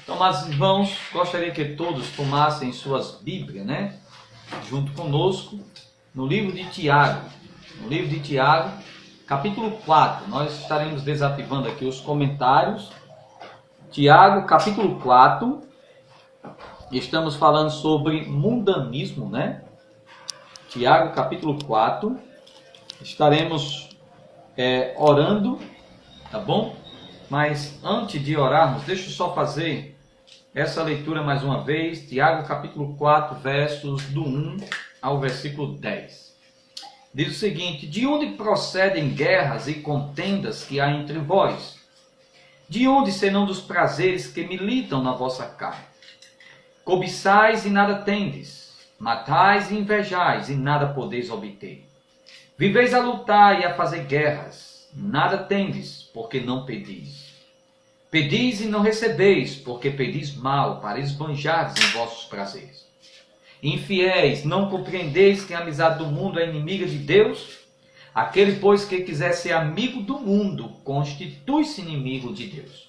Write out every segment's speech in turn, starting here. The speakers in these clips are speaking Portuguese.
Então, amados irmãos, gostaria que todos tomassem suas Bíblias, né? Junto conosco, no livro de Tiago. No livro de Tiago, capítulo 4. Nós estaremos desativando aqui os comentários. Tiago, capítulo 4. Estamos falando sobre mundanismo, né? Tiago, capítulo 4. Estaremos orando, tá bom? Mas antes de orarmos, deixa eu só fazer essa leitura mais uma vez. Tiago, capítulo 4, versos do 1 ao versículo 10. Diz o seguinte: de onde procedem guerras e contendas que há entre vós? De onde senão dos prazeres que militam na vossa carne? Cobiçais e nada tendes, matais e invejais e nada podeis obter. Viveis a lutar e a fazer guerras, nada tendes, porque não pedis. Pedis e não recebeis, porque pedis mal, para esbanjardes em vossos prazeres. Infiéis, não compreendeis que a amizade do mundo é inimiga de Deus? Aquele, pois, que quiser ser amigo do mundo, constitui-se inimigo de Deus.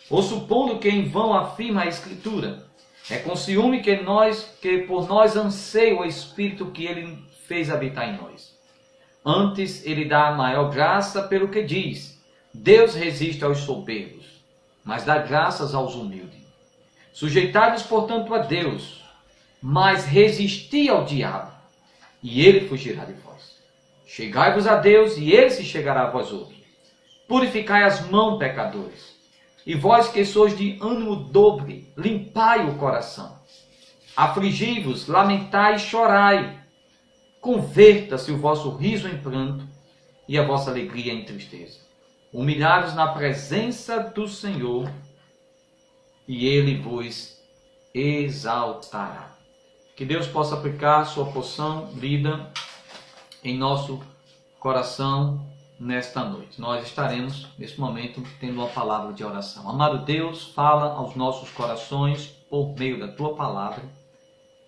Ou supondo que em vão afirma a Escritura, é com ciúme que por nós anseia o Espírito que ele fez habitar em nós. Antes ele dá a maior graça pelo que diz: Deus resiste aos soberbos, mas dá graças aos humildes. Sujeitai-vos, portanto, a Deus, mas resisti ao diabo, e ele fugirá de vós. Chegai-vos a Deus, e ele se chegará a vós outros. Purificai as mãos, pecadores. E vós que sois de ânimo dobre, limpai o coração. Afligi-vos, lamentai e chorai. Converta-se o vosso riso em pranto e a vossa alegria em tristeza. Humilhai-vos na presença do Senhor e ele vos exaltará. Que Deus possa aplicar sua porção lida em nosso coração nesta noite. Nós estaremos, nesse momento, tendo uma palavra de oração. Amado Deus, fala aos nossos corações por meio da tua palavra,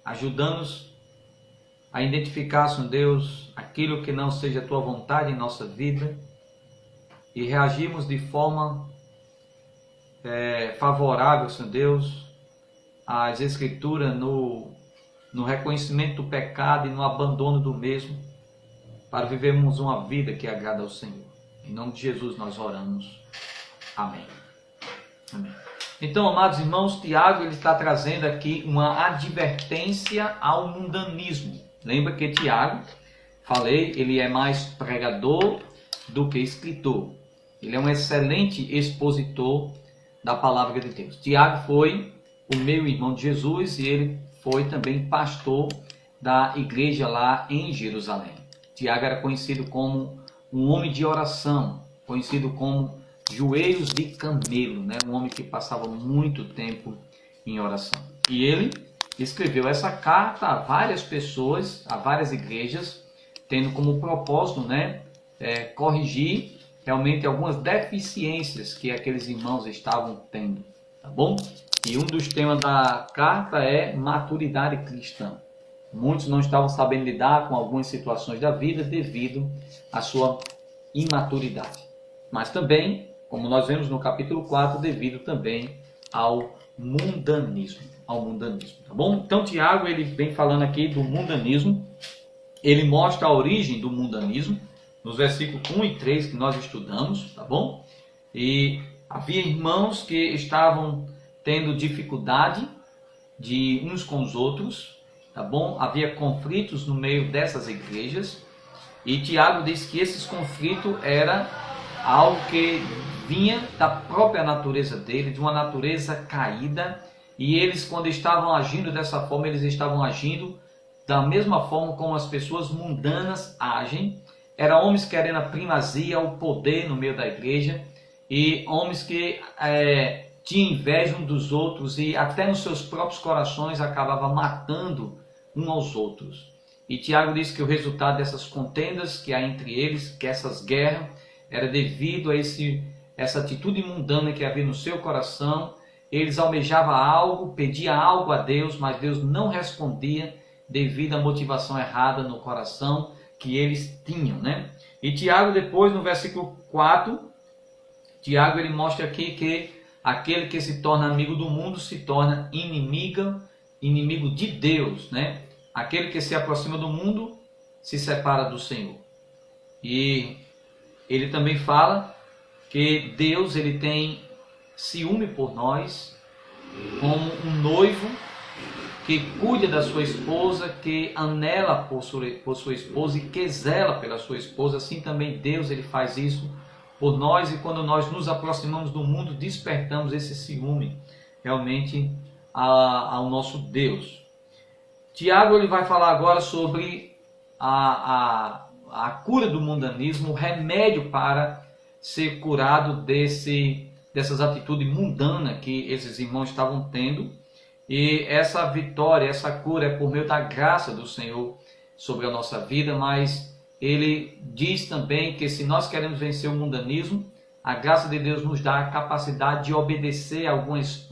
ajudando-nos a identificar, Senhor Deus, aquilo que não seja a tua vontade em nossa vida e reagirmos de forma favorável, Senhor Deus, às Escrituras no reconhecimento do pecado e no abandono do mesmo, para vivermos uma vida que agrada ao Senhor. Em nome de Jesus nós oramos. Amém. Amém. Então, amados irmãos, Tiago ele está trazendo aqui uma advertência ao mundanismo. Lembra que Tiago, falei, ele é mais pregador do que escritor. Ele é um excelente expositor da palavra de Deus. Tiago foi o meu irmão de Jesus e ele foi também pastor da igreja lá em Jerusalém. Tiago era conhecido como um homem de oração, conhecido como joelhos de camelo, né? Um homem que passava muito tempo em oração. E ele escreveu essa carta a várias pessoas, a várias igrejas, tendo como propósito, né, corrigir realmente algumas deficiências que aqueles irmãos estavam tendo, tá bom? E um dos temas da carta é maturidade cristã. Muitos não estavam sabendo lidar com algumas situações da vida devido à sua imaturidade. Mas também, como nós vemos no capítulo 4, devido também ao mundanismo. Tá bom? Então Tiago ele vem falando aqui do mundanismo. Ele mostra a origem do mundanismo nos versículos 1 e 3 que nós estudamos, tá bom? E havia irmãos que estavam tendo dificuldade de uns com os outros, tá bom? Havia conflitos no meio dessas igrejas e Tiago diz que esses conflitos era algo que vinha da própria natureza dele, de uma natureza caída, e eles, quando estavam agindo dessa forma, eles estavam agindo da mesma forma como as pessoas mundanas agem. Eram homens querendo a primazia, o poder no meio da igreja, e homens que tinham inveja uns dos outros e até nos seus próprios corações acabavam matando uns aos outros. E Tiago diz que o resultado dessas contendas que há entre eles, que essas guerras, era devido a essa atitude mundana que havia no seu coração. Eles almejavam algo, pediam algo a Deus, mas Deus não respondia devido à motivação errada no coração que eles tinham, né? E Tiago depois, no versículo 4, Tiago ele mostra aqui que aquele que se torna amigo do mundo se torna inimigo de Deus, né? Aquele que se aproxima do mundo se separa do Senhor. E ele também fala que Deus ele tem ciúme por nós, como um noivo que cuida da sua esposa, que anela por sua esposa e que zela pela sua esposa. Assim também Deus ele faz isso por nós, e quando nós nos aproximamos do mundo, despertamos esse ciúme realmente ao nosso Deus. Tiago ele vai falar agora sobre a cura do mundanismo, o remédio para ser curado dessas atitudes mundanas que esses irmãos estavam tendo. E essa vitória, essa cura é por meio da graça do Senhor sobre a nossa vida, mas ele diz também que se nós queremos vencer o mundanismo, a graça de Deus nos dá a capacidade de obedecer alguns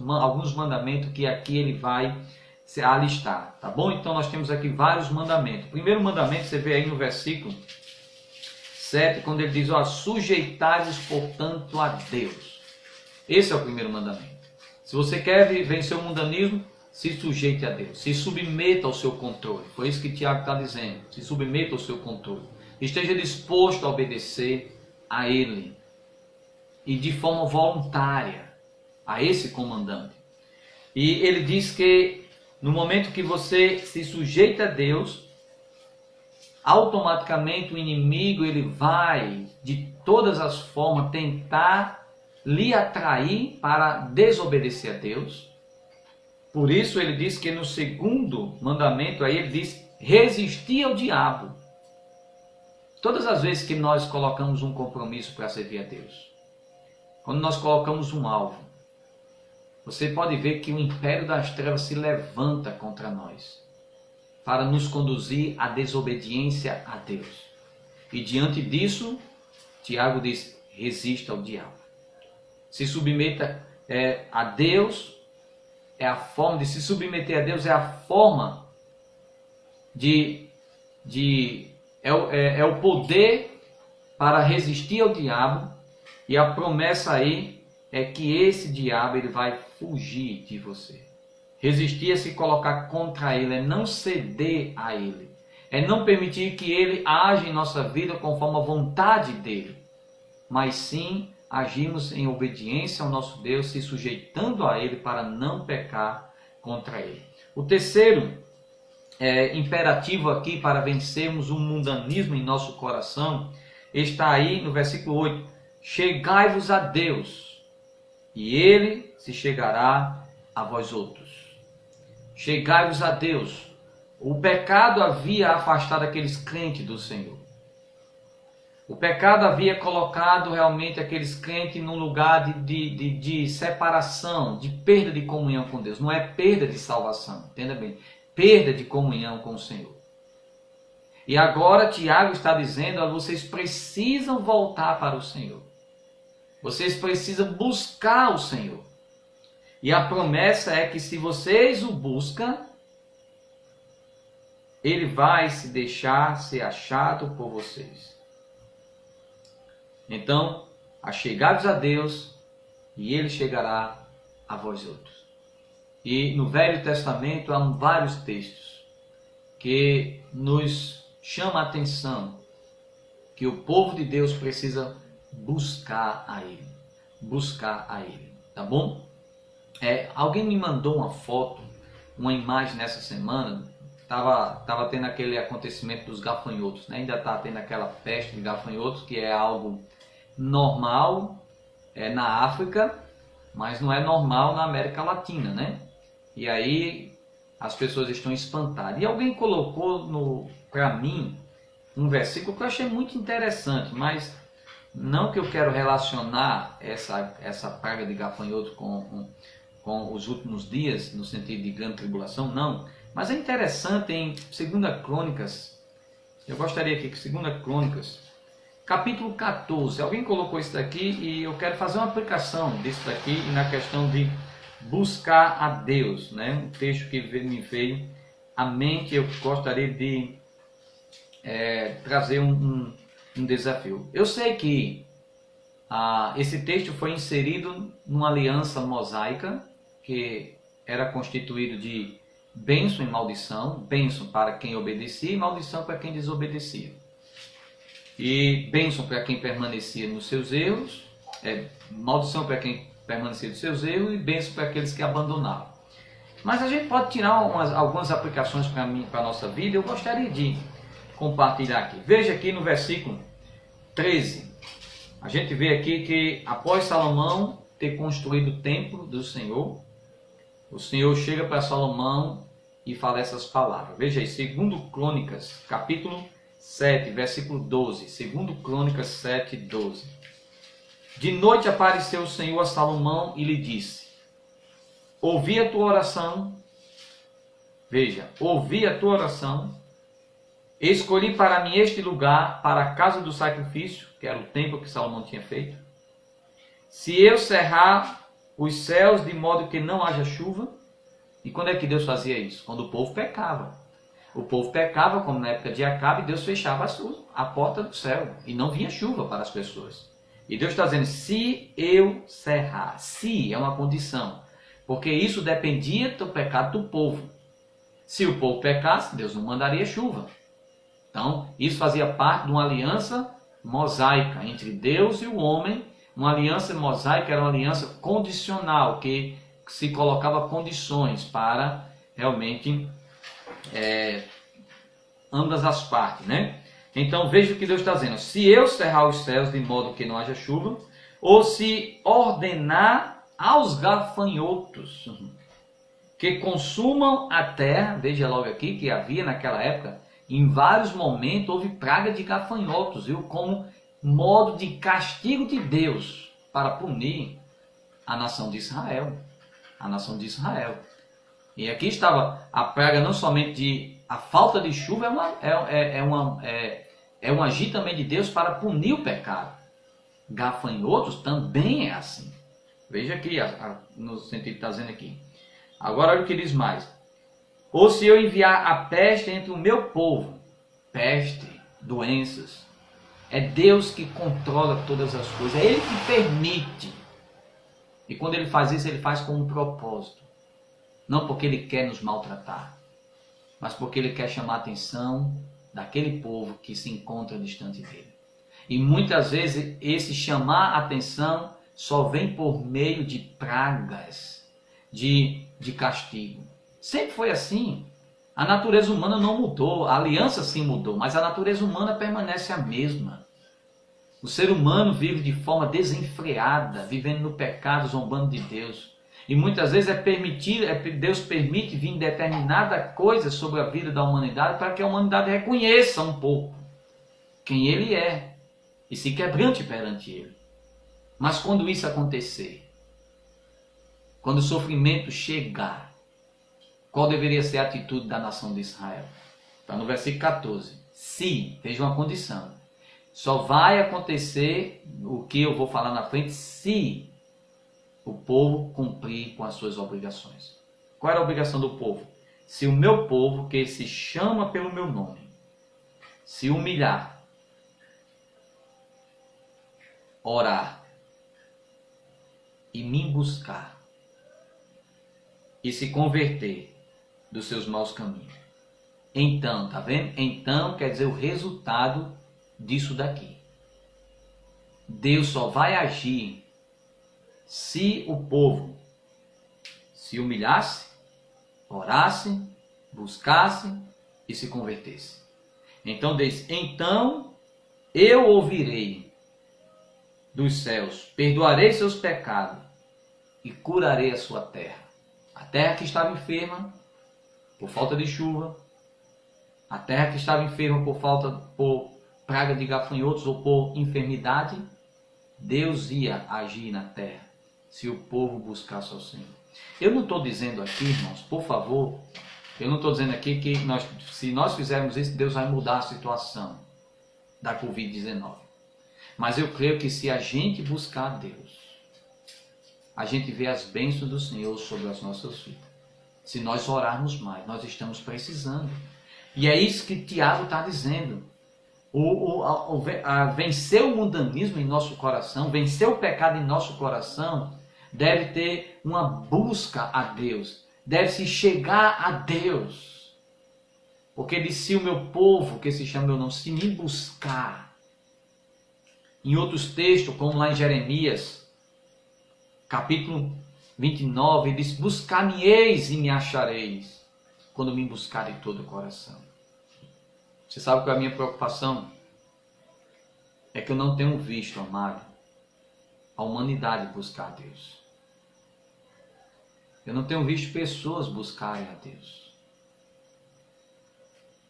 mandamentos que aqui ele vai se alistar, tá bom? Então nós temos aqui vários mandamentos. O primeiro mandamento você vê aí no versículo 7, quando ele diz, ó, sujeitai-vos, portanto, a Deus. Esse é o primeiro mandamento. Se você quer vencer o mundanismo, se sujeite a Deus, se submeta ao seu controle. Foi isso que Tiago está dizendo, se submeta ao seu controle. Esteja disposto a obedecer a Ele, e de forma voluntária, a esse comandante. E ele diz que no momento que você se sujeita a Deus, automaticamente o inimigo ele vai de todas as formas tentar lhe atrair para desobedecer a Deus. Por isso ele diz que no segundo mandamento aí ele diz resistir ao diabo. Todas as vezes que nós colocamos um compromisso para servir a Deus, quando nós colocamos um alvo, você pode ver que o império das trevas se levanta contra nós para nos conduzir à desobediência a Deus. E diante disso, Tiago diz, resista ao diabo. Se submeta a Deus, é a forma de se submeter a Deus, é a forma é o poder para resistir ao diabo, e a promessa aí é que esse diabo ele vai fugir de você. Resistir é se colocar contra ele, é não ceder a ele, é não permitir que ele age em nossa vida conforme a vontade dele, mas sim agimos em obediência ao nosso Deus, se sujeitando a ele para não pecar contra ele. O terceiro imperativo aqui para vencermos o mundanismo em nosso coração está aí no versículo 8. Chegai-vos a Deus, e Ele se chegará a vós outros. Chegai-vos a Deus. O pecado havia afastado aqueles crentes do Senhor. O pecado havia colocado realmente aqueles crentes num lugar de separação, de perda de comunhão com Deus. Não é perda de salvação, entenda bem. Perda de comunhão com o Senhor. E agora Tiago está dizendo, vocês precisam voltar para o Senhor. Vocês precisam buscar o Senhor. E a promessa é que se vocês o buscam, Ele vai se deixar ser achado por vocês. Então, achegai-vos a Deus, e Ele chegará a vós outros. E no Velho Testamento há vários textos que nos chamam a atenção que o povo de Deus precisa buscar a Ele. Buscar a Ele, tá bom? Alguém me mandou uma foto, uma imagem nessa semana. Tava tendo aquele acontecimento dos gafanhotos, né? Ainda está tendo aquela peste de gafanhotos, que é algo normal na África, mas não é normal na América Latina, né? E aí as pessoas estão espantadas. E alguém colocou para mim um versículo que eu achei muito interessante, mas não que eu quero relacionar essa praga de gafanhotos com os últimos dias, no sentido de grande tribulação, não. Mas é interessante em 2 Crônicas, eu gostaria aqui que 2 Crônicas, capítulo 14, alguém colocou isso daqui e eu quero fazer uma aplicação disso daqui na questão de buscar a Deus, né? Um texto que me veio à mente, eu gostaria de trazer um desafio. Eu sei que esse texto foi inserido numa aliança mosaica que era constituído de bênção e maldição, bênção para quem obedecia e maldição para quem desobedecia. E bênção para quem permanecia nos seus erros, maldição para quem permanecia nos seus erros e bênção para aqueles que abandonavam. Mas a gente pode tirar algumas aplicações para a nossa vida. Eu gostaria de compartilhar aqui. Veja aqui no versículo 13. A gente vê aqui que após Salomão ter construído o templo do Senhor, o Senhor chega para Salomão e fala essas palavras. Veja aí, 2 Crônicas, capítulo 7, versículo 12. 2 Crônicas 7, 12. De noite apareceu o Senhor a Salomão e lhe disse: ouvi a tua oração. Veja, ouvi a tua oração. Escolhi para mim este lugar, para a casa do sacrifício, que era o templo que Salomão tinha feito. Se eu cerrar os céus de modo que não haja chuva. E quando é que Deus fazia isso? Quando o povo pecava. O povo pecava, como na época de Acabe, Deus fechava a porta do céu e não vinha chuva para as pessoas. E Deus está dizendo, se eu cerrar. Se é uma condição, porque isso dependia do pecado do povo. Se o povo pecasse, Deus não mandaria chuva. Então, isso fazia parte de uma aliança mosaica entre Deus e o homem. Uma aliança mosaica era uma aliança condicional, que se colocava condições para realmente ambas as partes, né? Então, veja o que Deus está dizendo. Se eu cerrar os céus de modo que não haja chuva, ou se ordenar aos gafanhotos que consumam a terra, veja logo aqui que havia naquela época, em vários momentos houve praga de gafanhotos, viu? Como modo de castigo de Deus para punir a nação de Israel. A nação de Israel. E aqui estava a praga não somente de a falta de chuva, é um agir também de Deus para punir o pecado. Gafanhotos também é assim. Veja aqui, no sentido que está dizendo aqui. Agora olha o que diz mais. Ou se eu enviar a peste entre o meu povo, peste, doenças, é Deus que controla todas as coisas, é Ele que permite. E quando Ele faz isso, Ele faz com um propósito. Não porque Ele quer nos maltratar, mas porque Ele quer chamar a atenção daquele povo que se encontra distante dEle. E muitas vezes esse chamar a atenção só vem por meio de pragas, de castigo. Sempre foi assim. A natureza humana não mudou, a aliança sim mudou, mas a natureza humana permanece a mesma. O ser humano vive de forma desenfreada, vivendo no pecado, zombando de Deus. E muitas vezes Deus permite vir determinada coisa sobre a vida da humanidade para que a humanidade reconheça um pouco quem Ele é e se quebrante perante Ele. Mas quando isso acontecer, quando o sofrimento chegar, qual deveria ser a atitude da nação de Israel? Está no versículo 14. Se, veja uma condição. Só vai acontecer o que eu vou falar na frente se o povo cumprir com as suas obrigações. Qual era a obrigação do povo? Se o meu povo, que se chama pelo meu nome, se humilhar, orar e me buscar e se converter dos seus maus caminhos. Então, tá vendo? Então quer dizer o resultado disso daqui. Deus só vai agir se o povo se humilhasse, orasse, buscasse e se convertesse. Então diz, então eu ouvirei dos céus, perdoarei seus pecados e curarei a sua terra. A terra que estava enferma por falta de chuva, a terra que estava enferma por praga de gafanhotos ou por enfermidade, Deus ia agir na terra se o povo buscasse ao Senhor. Eu não estou dizendo aqui, irmãos, por favor, eu não estou dizendo aqui que se nós fizermos isso, Deus vai mudar a situação da Covid-19. Mas eu creio que se a gente buscar a Deus, a gente vê as bênçãos do Senhor sobre as nossas vidas. Se nós orarmos mais, nós estamos precisando. E é isso que Tiago está dizendo. vencer o mundanismo em nosso coração, vencer o pecado em nosso coração, deve ter uma busca a Deus, deve se chegar a Deus. Porque ele disse: se o meu povo, que se chama meu nome, se me buscar. Em outros textos, como lá em Jeremias, capítulo 29, ele diz: buscar-me-eis e me achareis, quando me buscar de todo o coração. Você sabe qual é a minha preocupação? É que eu não tenho visto, amado, a humanidade buscar a Deus. Eu não tenho visto pessoas buscarem a Deus.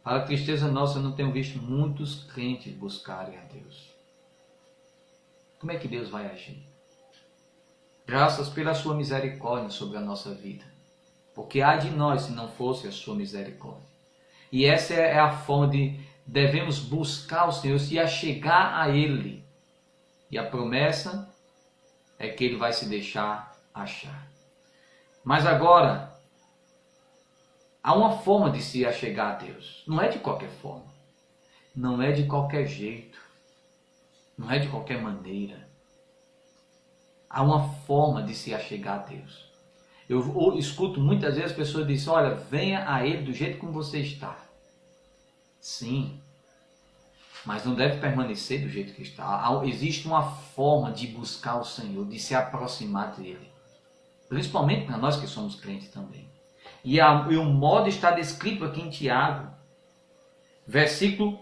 Para a tristeza nossa, eu não tenho visto muitos crentes buscarem a Deus. Como é que Deus vai agir? Graças pela sua misericórdia sobre a nossa vida. Porque há de nós se não fosse a sua misericórdia. E essa é a forma de devemos buscar o Senhor, se achegar a Ele. E a promessa é que Ele vai se deixar achar. Mas agora, há uma forma de se achegar a Deus. Não é de qualquer forma. Não é de qualquer jeito. Não é de qualquer maneira. Há uma forma de se achegar a Deus. Eu escuto muitas vezes as pessoas dizem: olha, venha a Ele do jeito como você está. Sim, mas não deve permanecer do jeito que está. Existe uma forma de buscar o Senhor, de se aproximar dEle. Principalmente para nós que somos crentes também. E o modo está descrito aqui em Tiago. Versículo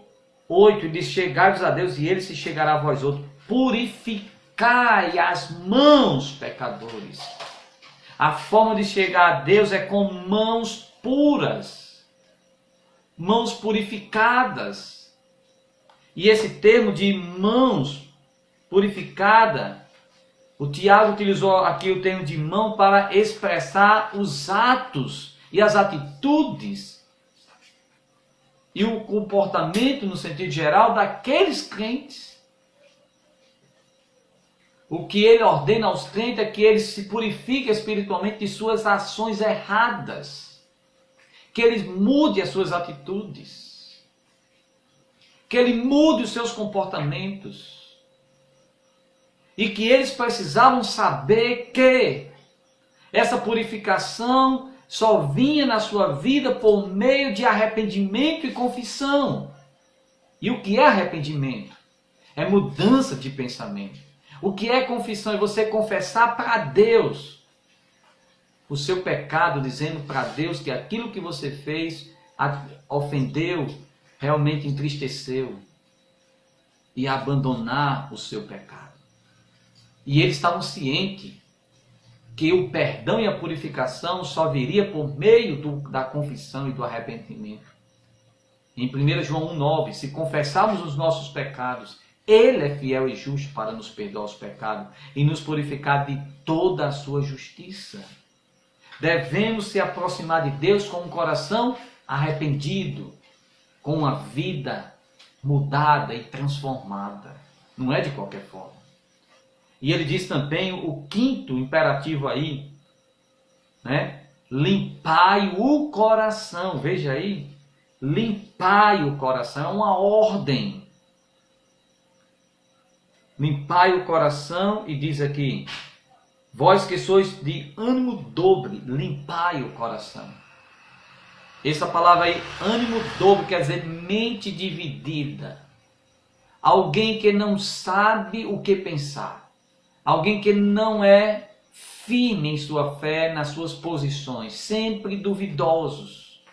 8, diz: chegai-vos a Deus e Ele se chegará a vós outros. Purificai as mãos, pecadores. A forma de chegar a Deus é com mãos puras, mãos purificadas. E esse termo de mãos purificada, o Tiago utilizou aqui o termo de mão para expressar os atos e as atitudes e o comportamento no sentido geral daqueles crentes. O que ele ordena aos crentes é que eles se purifiquem espiritualmente de suas ações erradas. Que eles mudem as suas atitudes. Que ele mude os seus comportamentos. E que eles precisavam saber que essa purificação só vinha na sua vida por meio de arrependimento e confissão. E o que é arrependimento? É mudança de pensamento. O que é confissão? É você confessar para Deus o seu pecado, dizendo para Deus que aquilo que você fez ofendeu, realmente entristeceu, e abandonar o seu pecado. E eles estavam cientes que o perdão e a purificação só viria por meio da confissão e do arrependimento. Em 1 João 1,9, se confessarmos os nossos pecados, Ele é fiel e justo para nos perdoar os pecados e nos purificar de toda a sua justiça. Devemos se aproximar de Deus com um coração arrependido, com uma vida mudada e transformada. Não é de qualquer forma. E ele diz também o quinto imperativo aí, né? Limpai o coração. Veja aí, limpai o coração, é uma ordem. Limpai o coração, e diz aqui: vós que sois de ânimo dobre, limpai o coração. Essa palavra aí, ânimo dobre, quer dizer mente dividida. Alguém que não sabe o que pensar. Alguém que não é firme em sua fé, nas suas posições, sempre duvidosos.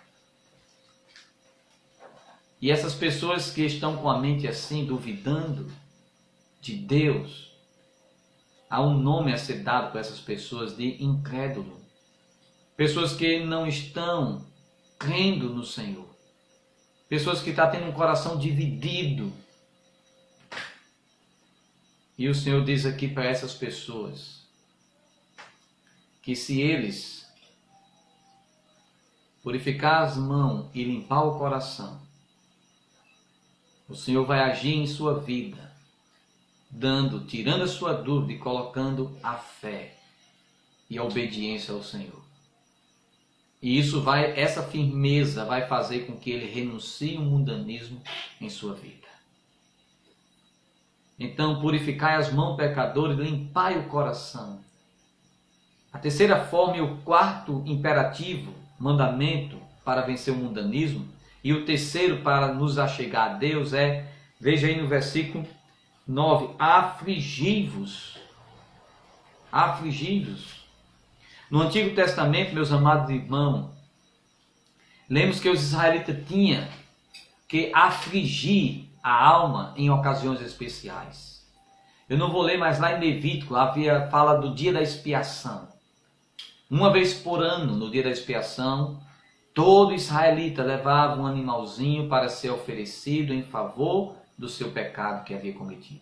E essas pessoas que estão com a mente assim, duvidando de Deus, há um nome a ser dado para essas pessoas de incrédulo. Pessoas que não estão crendo no Senhor. Pessoas que estão tendo um coração dividido. E o Senhor diz aqui para essas pessoas que se eles purificar as mãos e limpar o coração, o Senhor vai agir em sua vida, tirando a sua dúvida e colocando a fé e a obediência ao Senhor. E essa firmeza vai fazer com que ele renuncie o mundanismo em sua vida. Então purificai as mãos, pecadores, limpai o coração. A terceira forma e o quarto imperativo, mandamento para vencer o mundanismo, e o terceiro para nos achegar a Deus é, veja aí no versículo 9, afligi-vos. Afligi-vos. No Antigo Testamento, meus amados irmãos, lemos que os israelitas tinham que afligir a alma em ocasiões especiais. Eu não vou ler, mas lá em Levítico fala do dia da expiação. Uma vez por ano, no dia da expiação, todo israelita levava um animalzinho para ser oferecido em favor do seu pecado que havia cometido.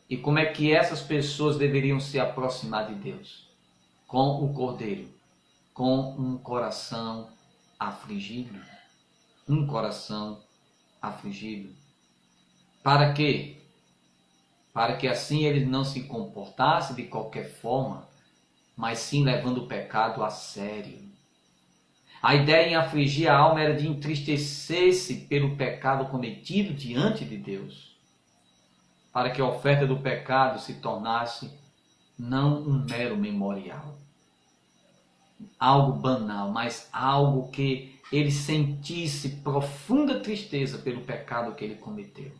E como é que essas pessoas deveriam se aproximar de Deus? Com o cordeiro, com um coração afligido. Um coração afligido. Para quê? Para que assim ele não se comportasse de qualquer forma, mas sim levando o pecado a sério. A ideia em afligir a alma era de entristecer-se pelo pecado cometido diante de Deus, para que a oferta do pecado se tornasse não um mero memorial, algo banal, mas algo que ele sentisse profunda tristeza pelo pecado que ele cometeu.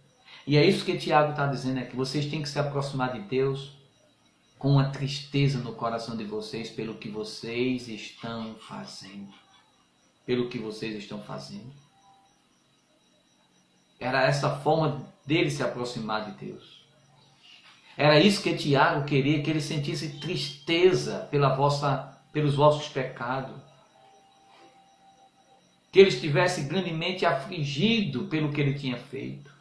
E é isso que Tiago está dizendo, é que vocês têm que se aproximar de Deus com uma tristeza no coração de vocês pelo que vocês estão fazendo. Pelo que vocês estão fazendo. Era essa forma dele se aproximar de Deus. Era isso que Tiago queria, que ele sentisse tristeza pelos vossos pecados. Que ele estivesse grandemente afligido pelo que ele tinha feito.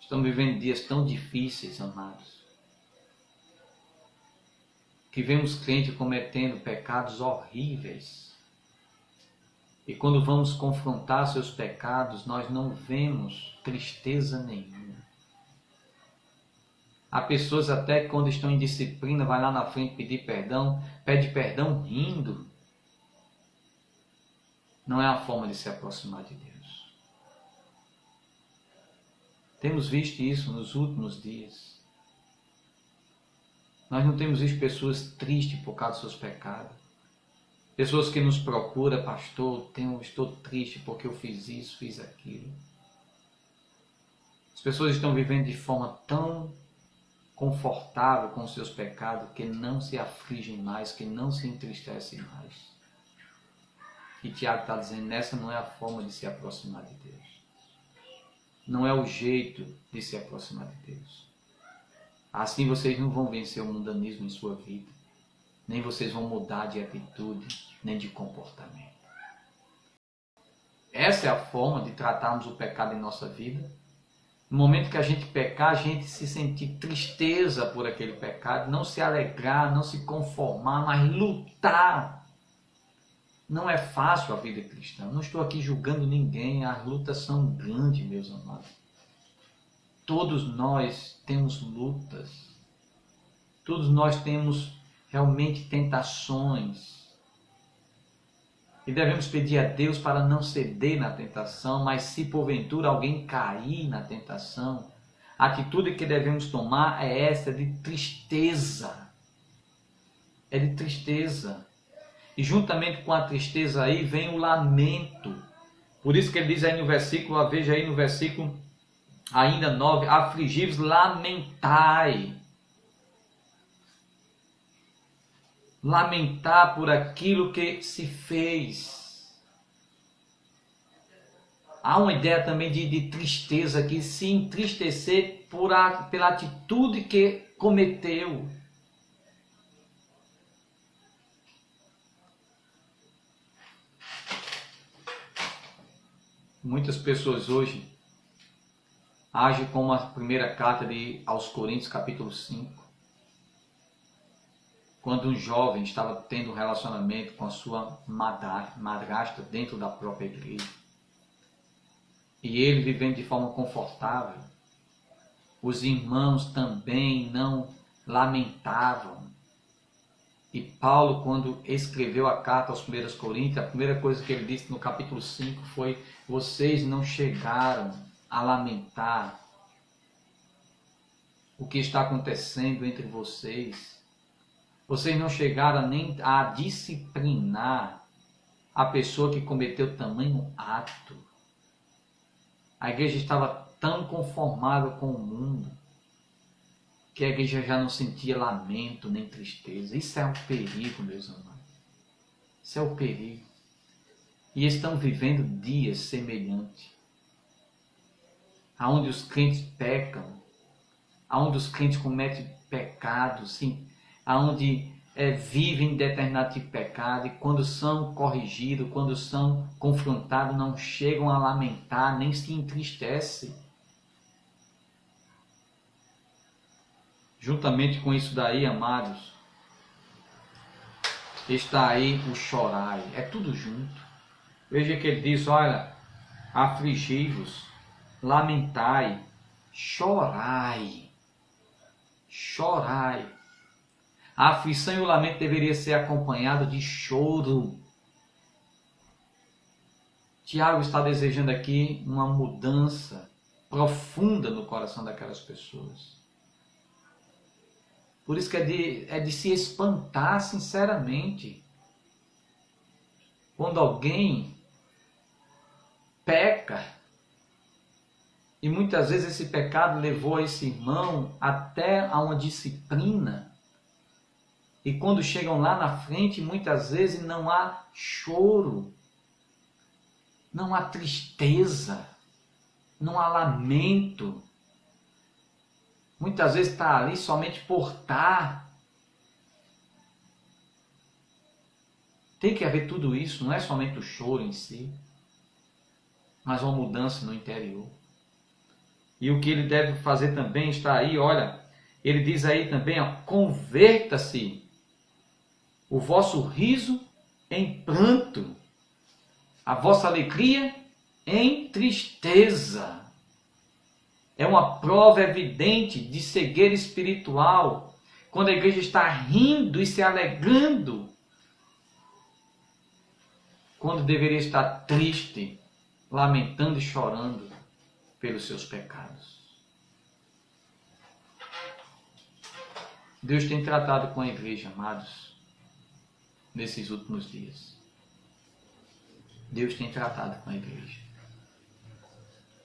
Estamos vivendo dias tão difíceis, amados, que vemos crentes cometendo pecados horríveis. E quando vamos confrontar seus pecados, nós não vemos tristeza nenhuma. Há pessoas até que quando estão em disciplina, vai lá na frente pedir perdão, pede perdão rindo. Não é a forma de se aproximar de Deus. Temos visto isso nos últimos dias. Nós não temos visto pessoas tristes por causa dos seus pecados. Pessoas que nos procuram, pastor, estou triste porque eu fiz isso, fiz aquilo. As pessoas estão vivendo de forma tão confortável com os seus pecados que não se afligem mais, que não se entristecem mais. E Tiago está dizendo, essa não é a forma de se aproximar de Deus. Não é o jeito de se aproximar de Deus. Assim vocês não vão vencer o mundanismo em sua vida. Nem vocês vão mudar de atitude, nem de comportamento. Essa é a forma de tratarmos o pecado em nossa vida. No momento que a gente pecar, a gente se sentir tristeza por aquele pecado, não se alegrar, não se conformar, mas lutar. Não é fácil a vida cristã. Não estou aqui julgando ninguém. As lutas são grandes, meus amados. Todos nós temos lutas. Todos nós temos realmente tentações. E devemos pedir a Deus para não ceder na tentação, mas se porventura alguém cair na tentação, a atitude que devemos tomar é essa, de tristeza. É de tristeza. E juntamente com a tristeza aí vem o lamento. Por isso que ele diz aí no versículo, veja aí no versículo ainda 9, afligi-vos, lamentai. Lamentar por aquilo que se fez. Há uma ideia também de tristeza aqui, se entristecer pela atitude que cometeu. Muitas pessoas hoje agem como a primeira carta aos Coríntios, capítulo 5. Quando um jovem estava tendo um relacionamento com a sua madrasta dentro da própria igreja. E ele vivendo de forma confortável. Os irmãos também não lamentavam. E Paulo, quando escreveu a carta aos 1 Coríntios, a primeira coisa que ele disse no capítulo 5 foi: vocês não chegaram a lamentar o que está acontecendo entre vocês. Vocês não chegaram nem a disciplinar a pessoa que cometeu tamanho ato. A igreja estava tão conformada com o mundo que a igreja já não sentia lamento nem tristeza. Isso é um perigo, meus amados. Isso é o perigo. E estão vivendo dias semelhantes, aonde os crentes pecam, aonde os crentes cometem pecados, sim, aonde vivem determinado tipo de pecado, e quando são corrigidos, quando são confrontados, não chegam a lamentar, nem se entristecem. Juntamente com isso daí, amados, está aí o chorai, é tudo junto. Veja que ele diz, olha, afligi-vos, lamentai, chorai, chorai. A aflição e o lamento deveria ser acompanhado de choro. Tiago está desejando aqui uma mudança profunda no coração daquelas pessoas. Por isso que é de se espantar sinceramente quando alguém peca, e muitas vezes esse pecado levou esse irmão até a uma disciplina, e quando chegam lá na frente, muitas vezes não há choro, não há tristeza, não há lamento. Muitas vezes está ali somente por estar. Tem que haver tudo isso, não é somente o choro em si, mas uma mudança no interior. E o que ele deve fazer também está aí, olha, ele diz aí também, ó, converta-se o vosso riso em pranto, a vossa alegria em tristeza. É uma prova evidente de cegueira espiritual, quando a igreja está rindo e se alegrando, quando deveria estar triste, lamentando e chorando pelos seus pecados. Deus tem tratado com a igreja, amados, nesses últimos dias. Deus tem tratado com a igreja.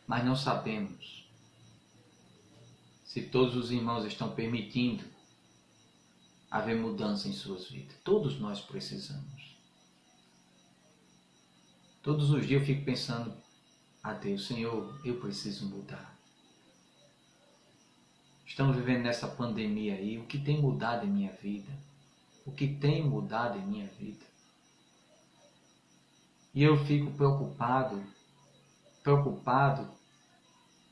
Mas não sabemos se todos os irmãos estão permitindo haver mudança em suas vidas. Todos nós precisamos. Todos os dias eu fico pensando, a Deus, Senhor, eu preciso mudar. Estamos vivendo nessa pandemia aí, o que tem mudado em minha vida? O que tem mudado em minha vida? E eu fico preocupado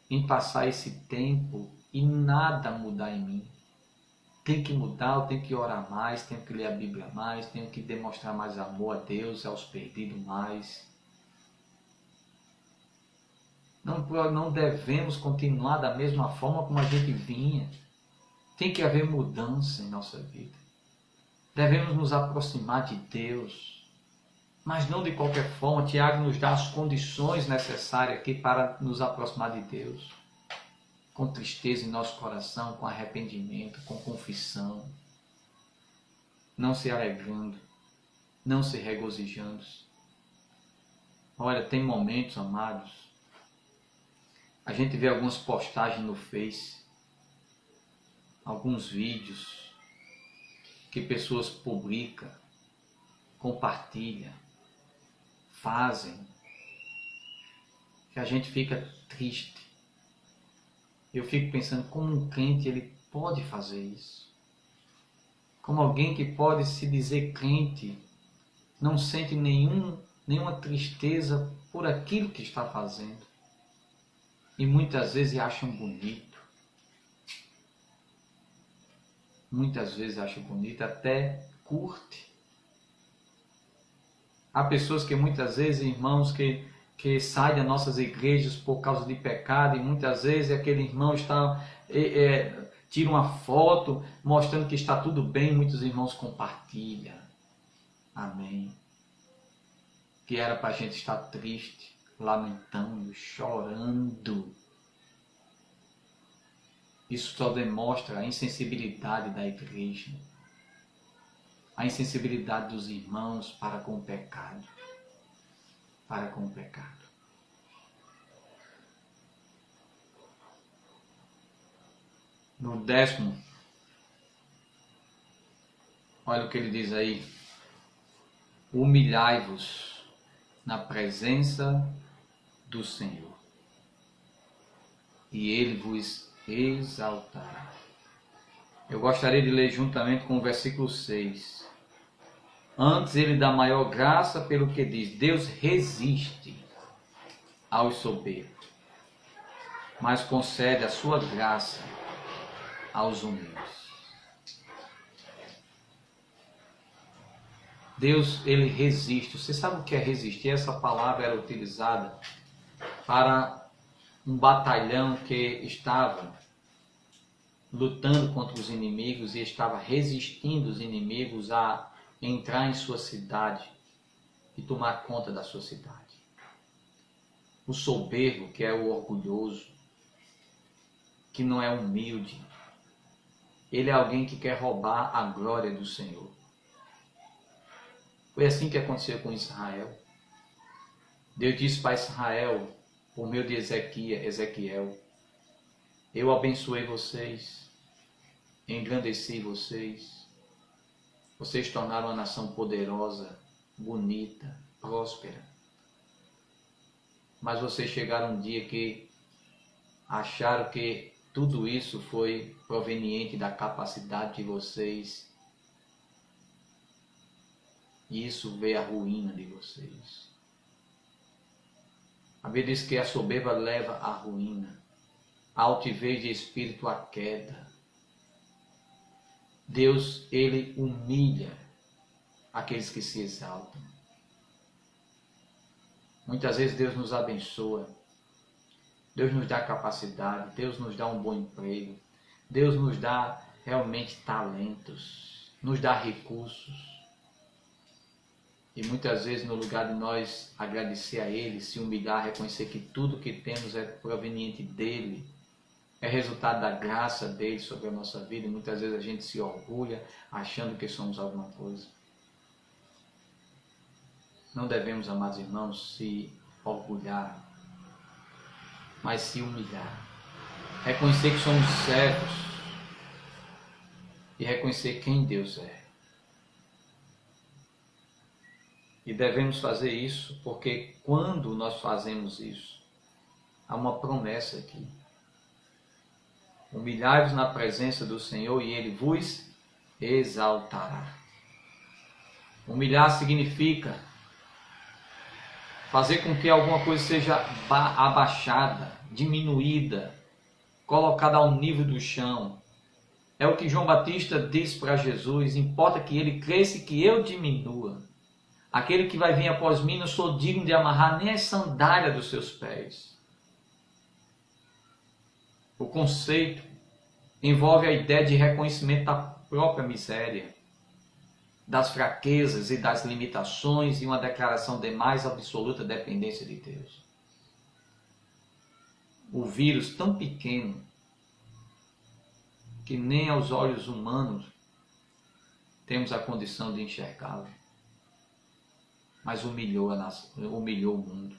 em passar esse tempo e nada mudar em mim. Tem que mudar, eu tenho que orar mais, tenho que ler a Bíblia mais, tenho que demonstrar mais amor a Deus, aos perdidos mais. Não devemos continuar da mesma forma como a gente vinha. Tem que haver mudança em nossa vida. Devemos nos aproximar de Deus, mas não de qualquer forma. Tiago nos dá as condições necessárias aqui para nos aproximar de Deus. Com tristeza em nosso coração, com arrependimento, com confissão. Não se alegrando, não se regozijando. Olha, tem momentos, amados, a gente vê algumas postagens no Face, alguns vídeos que pessoas publicam, compartilham, fazem, que a gente fica triste. Eu fico pensando como um crente ele pode fazer isso. Como alguém que pode se dizer crente não sente nenhuma tristeza por aquilo que está fazendo. E muitas vezes acham bonito. Muitas vezes acham bonito, até curte. Há pessoas que muitas vezes, irmãos, que saem das nossas igrejas por causa de pecado, e muitas vezes aquele irmão tira uma foto mostrando que está tudo bem, muitos irmãos compartilham. Amém. Que era para a gente estar triste, lamentando, chorando. Isso só demonstra a insensibilidade da igreja, a insensibilidade dos irmãos para com o pecado. Para com o pecado. No 10º, olha o que ele diz aí. Humilhai-vos na presença do Senhor, e Ele vos exaltará. Eu gostaria de ler juntamente com o versículo 6. Antes ele dá maior graça pelo que diz, Deus resiste aos soberbos, mas concede a sua graça aos humildes. Deus, ele resiste. Você sabe o que é resistir? Essa palavra era utilizada para um batalhão que estava lutando contra os inimigos e estava resistindo os inimigos a entrar em sua cidade e tomar conta da sua cidade. O soberbo, que é o orgulhoso, que não é humilde, ele é alguém que quer roubar a glória do Senhor. Foi assim que aconteceu com Israel. Deus disse para Israel, por meio de Ezequiel, eu abençoei vocês, engrandeci vocês, vocês tornaram uma nação poderosa, bonita, próspera. Mas vocês chegaram um dia que acharam que tudo isso foi proveniente da capacidade de vocês. E isso veio a ruína de vocês. A Bíblia diz que a soberba leva à ruína, a altivez de espírito à queda. Deus, ele humilha aqueles que se exaltam. Muitas vezes Deus nos abençoa, Deus nos dá capacidade, Deus nos dá um bom emprego, Deus nos dá realmente talentos, nos dá recursos. E muitas vezes, no lugar de nós agradecer a Ele, se humilhar, reconhecer que tudo que temos é proveniente dEle, é resultado da graça dEle sobre a nossa vida, e muitas vezes a gente se orgulha achando que somos alguma coisa. Não devemos, amados irmãos, se orgulhar, mas se humilhar. Reconhecer que somos servos e reconhecer quem Deus é. E devemos fazer isso porque quando nós fazemos isso, há uma promessa aqui. Humilhai-vos na presença do Senhor e Ele vos exaltará. Humilhar significa fazer com que alguma coisa seja abaixada, diminuída, colocada ao nível do chão. É o que João Batista diz para Jesus, importa que Ele cresça e que eu diminua. Aquele que vai vir após mim, não sou digno de amarrar nem as sandálias dos seus pés. O conceito envolve a ideia de reconhecimento da própria miséria, das fraquezas e das limitações e uma declaração de mais absoluta dependência de Deus. O vírus tão pequeno que nem aos olhos humanos temos a condição de enxergá-lo. Mas humilhou o mundo,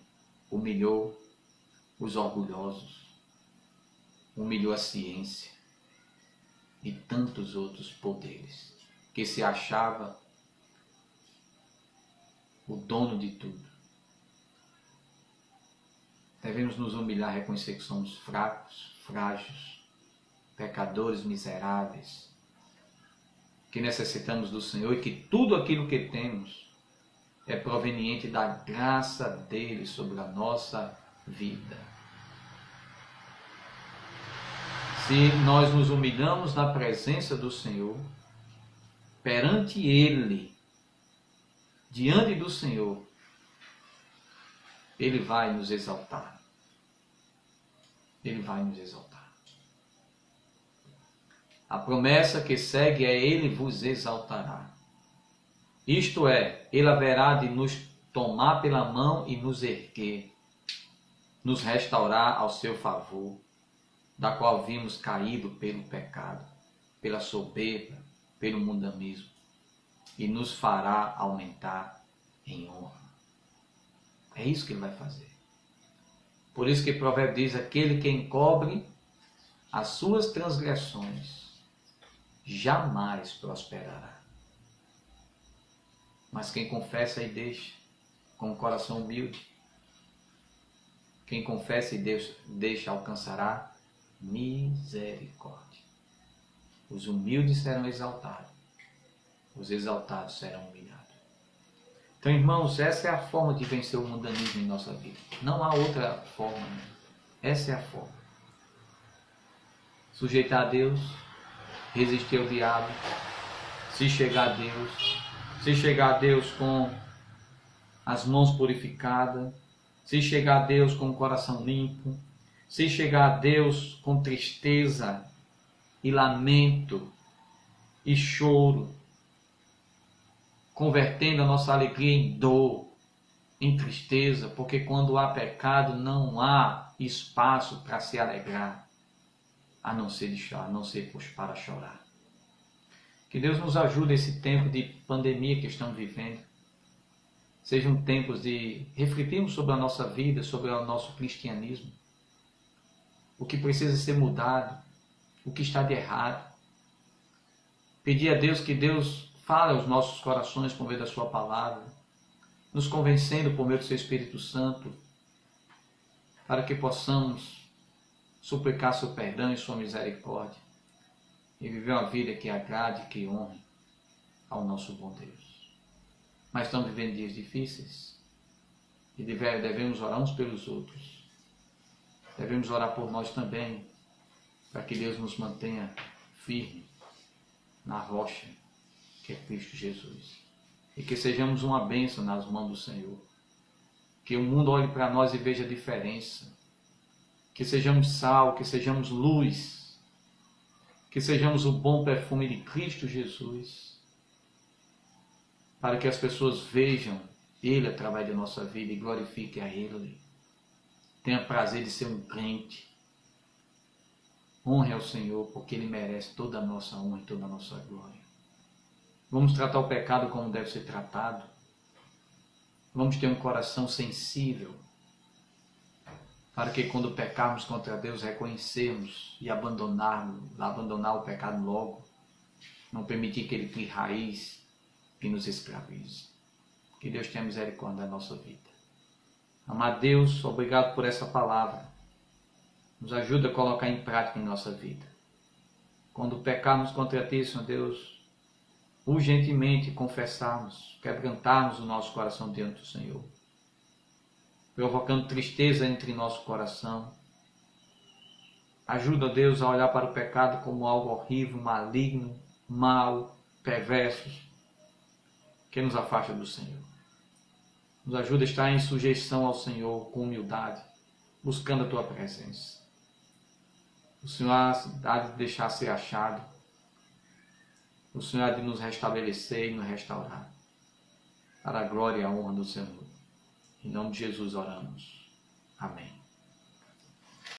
humilhou os orgulhosos, humilhou a ciência e tantos outros poderes que se achava o dono de tudo. Devemos nos humilhar, reconhecer que somos fracos, frágeis, pecadores miseráveis, que necessitamos do Senhor e que tudo aquilo que temos é proveniente da graça dele sobre a nossa vida. Se nós nos humilhamos na presença do Senhor, perante Ele, diante do Senhor, Ele vai nos exaltar. Ele vai nos exaltar. A promessa que segue é: Ele vos exaltará. Isto é, Ele haverá de nos tomar pela mão e nos erguer, nos restaurar ao seu favor, da qual vimos caído pelo pecado, pela soberba, pelo mundanismo, e nos fará aumentar em honra. É isso que ele vai fazer. Por isso que o provérbio diz, aquele que encobre as suas transgressões jamais prosperará. Mas quem confessa e deixa com o coração humilde, quem confessa e deixa alcançará misericórdia. Os humildes serão exaltados, os exaltados serão humilhados. Então, irmãos, essa é a forma de vencer o mundanismo em nossa vida. Não há outra forma. Essa é a forma. Sujeitar a Deus, resistir ao diabo, se chegar a Deus com as mãos purificadas, se chegar a Deus com o coração limpo, se chegar a Deus com tristeza e lamento e choro, convertendo a nossa alegria em dor, em tristeza, porque quando há pecado não há espaço para se alegrar, a não ser para chorar. Que Deus nos ajude nesse tempo de pandemia que estamos vivendo. Sejam tempos de refletirmos sobre a nossa vida, sobre o nosso cristianismo, o que precisa ser mudado, o que está de errado. Pedir a Deus que Deus fale aos nossos corações por meio da sua palavra, nos convencendo por meio do seu Espírito Santo, para que possamos suplicar seu perdão e sua misericórdia e viver uma vida que agrade e que honre ao nosso bom Deus. Mas estamos vivendo dias difíceis e devemos orar uns pelos outros. Devemos orar por nós também, para que Deus nos mantenha firme na rocha que é Cristo Jesus. E que sejamos uma bênção nas mãos do Senhor. Que o mundo olhe para nós e veja a diferença. Que sejamos sal, que sejamos luz. Que sejamos o bom perfume de Cristo Jesus. Para que as pessoas vejam Ele através da nossa vida e glorifiquem a Ele. Tenha prazer de ser um crente. Honre ao Senhor, porque Ele merece toda a nossa honra e toda a nossa glória. Vamos tratar o pecado como deve ser tratado. Vamos ter um coração sensível, para que quando pecarmos contra Deus, reconhecermos e abandonar o pecado logo. Não permitir que ele crie raiz e nos escravize. Que Deus tenha misericórdia da nossa vida. Amado Deus, obrigado por essa palavra. Nos ajuda a colocar em prática em nossa vida. Quando pecarmos contra Ti, Senhor Deus, urgentemente confessarmos, quebrantarmos o nosso coração diante do Senhor, provocando tristeza entre nosso coração. Ajuda, Deus, a olhar para o pecado como algo horrível, maligno, mau, perverso, que nos afasta do Senhor. Nos ajuda a estar em sujeição ao Senhor com humildade, buscando a Tua presença. O Senhor há de deixar ser achado. O Senhor há de nos restabelecer e nos restaurar. Para a glória e a honra do Senhor. Em nome de Jesus oramos. Amém.